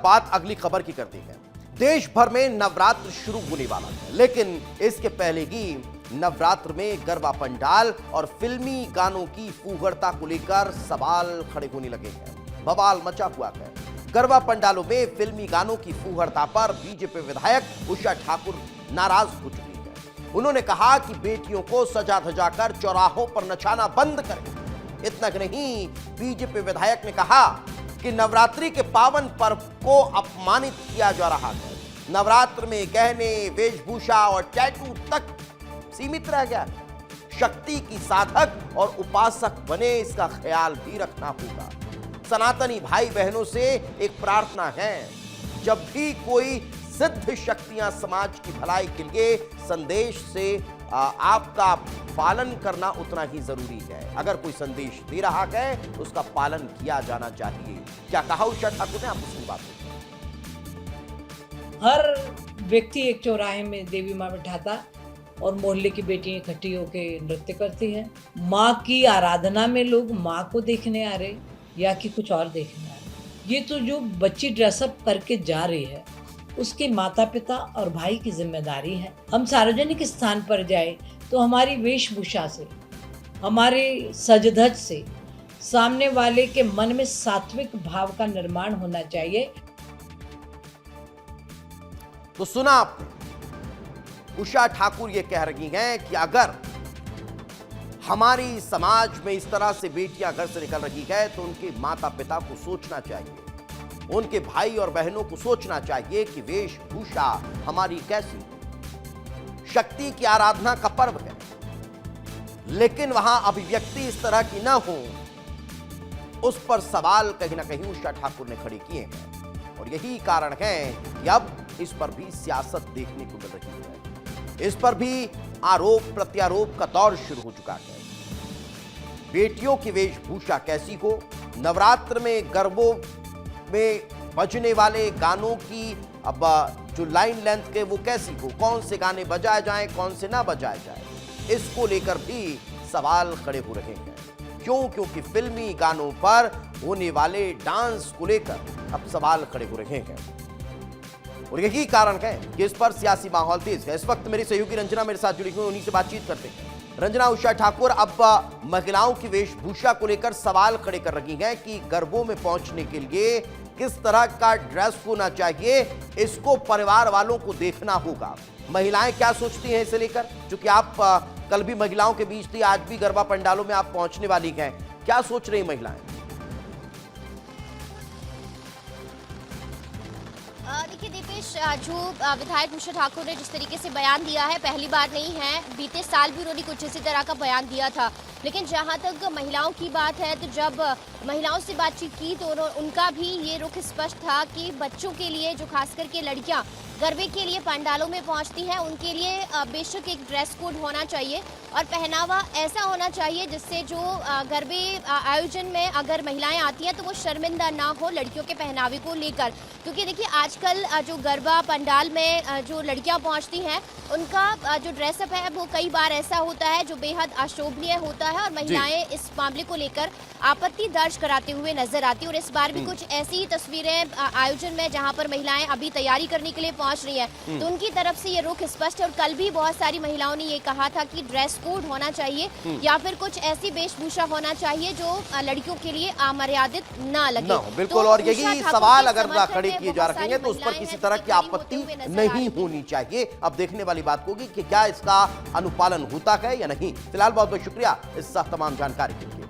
बात अगली खबर की करते हैं। देश भर में नवरात्र शुरू होने वाला है, लेकिन इसके पहले ही नवरात्र में गरबा पंडाल और फिल्मी गानों की फूहड़ता को लेकर सवाल खड़े होने लगे हैं। बवाल मचा हुआ है। गरबा पंडालों में फिल्मी गानों की फूहड़ता पर बीजेपी विधायक उषा ठाकुर नाराज हो चुकी है। उन्होंने कहा कि बेटियों को सजा धजा कर चौराहों पर नचाना बंद करें। इतना ही नहीं, बीजेपी विधायक ने कहा कि नवरात्रि के पावन पर्व को अपमानित किया जा रहा है। नवरात्र में गहने, वेशभूषा और टैटू तक सीमित रह गया है। शक्ति की साधक और उपासक बने, इसका ख्याल भी रखना होगा। सनातनी भाई बहनों से एक प्रार्थना है, जब भी कोई सिद्ध शक्तियां समाज की भलाई के लिए संदेश से आपका पालन करना उतना ही जरूरी है। अगर कोई संदेश दे रहा है तो उसका पालन किया जाना चाहिए। क्या कहा उषा ठाकुर ने, आप उसकी बात हर व्यक्ति एक चौराहे में देवी माँ बिठाता और मोहल्ले की बेटियां इकट्ठी होकर नृत्य करती हैं। माँ की आराधना में लोग माँ को देखने आ रहे या कि कुछ और देखने आ रहे। ये तो जो बच्ची ड्रेसअप करके जा रही है उसके माता पिता और भाई की जिम्मेदारी है। हम सार्वजनिक स्थान पर जाए तो हमारी वेशभूषा से, हमारे सजधज से सामने वाले के मन में सात्विक भाव का निर्माण होना चाहिए। तो सुना आपने, उषा ठाकुर ये कह रही हैं कि अगर हमारी समाज में इस तरह से बेटियां घर से निकल रही है तो उनके माता पिता को सोचना चाहिए, उनके भाई और बहनों को सोचना चाहिए कि वेशभूषा हमारी कैसी। शक्ति की आराधना का पर्व है, लेकिन वहां अभिव्यक्ति इस तरह की ना हो, उस पर सवाल कहीं ना कहीं उषा ठाकुर ने खड़े किए हैं। और यही कारण है कि अब इस पर भी सियासत देखने को मिल रही है। इस पर भी आरोप प्रत्यारोप का दौर शुरू हो चुका है। बेटियों की वेशभूषा कैसी हो, नवरात्र में गरबों में बजने वाले गानों की अब जो लाइन लेंथ के वो कैसी हो, कौन से गाने बजाए जाएं, कौन से ना बजाए जाएं, इसको लेकर भी सवाल खड़े हो रहे हैं। क्यों? क्योंकि फिल्मी गानों पर होने वाले डांस को लेकर अब सवाल खड़े हो रहे हैं। और यही कारण है कि इस पर सियासी माहौल तेज है। इस वक्त मेरी सहयोगी रंजना मेरे साथ जुड़ी हुई, उन्हीं से बातचीत करते हैं। रंजना, उषा ठाकुर अब महिलाओं की वेशभूषा को लेकर सवाल खड़े कर रही हैं कि गरबों में पहुंचने के लिए किस तरह का ड्रेस होना चाहिए, इसको परिवार वालों को देखना होगा। महिलाएं क्या सोचती हैं इसे लेकर? क्योंकि आप कल भी महिलाओं के बीच थी, आज भी गरबा पंडालों में आप पहुंचने वाली हैं, क्या सोच रही महिलाएं? देखिए दीपेश, जो विधायक उषा ठाकुर ने जिस तरीके से बयान दिया है, पहली बार नहीं है, बीते साल भी उन्होंने कुछ इसी तरह का बयान दिया था। लेकिन जहां तक महिलाओं की बात है, तो जब महिलाओं से बातचीत की तो उनका भी ये रुख स्पष्ट था कि बच्चों के लिए, जो खास करके लड़कियां गरबे के लिए पंडालों में पहुंचती हैं, उनके लिए बेशक एक ड्रेस कोड होना चाहिए और पहनावा ऐसा होना चाहिए जिससे जो गरबे आयोजन में अगर महिलाएं आती हैं तो वो शर्मिंदा ना हो लड़कियों के पहनावे को लेकर। क्योंकि देखिए आजकल जो गरबा पंडाल में जो लड़कियां पहुंचती हैं, उनका जो ड्रेसअप है वो कई बार ऐसा होता है जो बेहद अशोभनीय होता है और महिलाएं इस मामले को लेकर आपत्ति दर्ज कराते हुए नजर आती है। और इस बार भी कुछ ऐसी तस्वीरें आयोजन में जहां पर महिलाएं अभी तैयारी करने के लिए पहुंच रही हैं, तो उनकी तरफ से ये रुख स्पष्ट है। और कल भी बहुत सारी महिलाओं ने ये कहा था कि ड्रेस कोड होना चाहिए या फिर कुछ ऐसी वेशभूषा होना चाहिए जो लड़कियों के लिए अमर्यादित ना लगे। बिल्कुल, और यही सवाल अगर खड़े किए जा रहे हैं तो उस पर किसी तरह की आपत्ति नहीं होनी चाहिए। अब देखने वाली बात होगी कि क्या इसका अनुपालन होता है या नहीं। फिलहाल बहुत बहुत शुक्रिया इस तमाम जानकारी के लिए।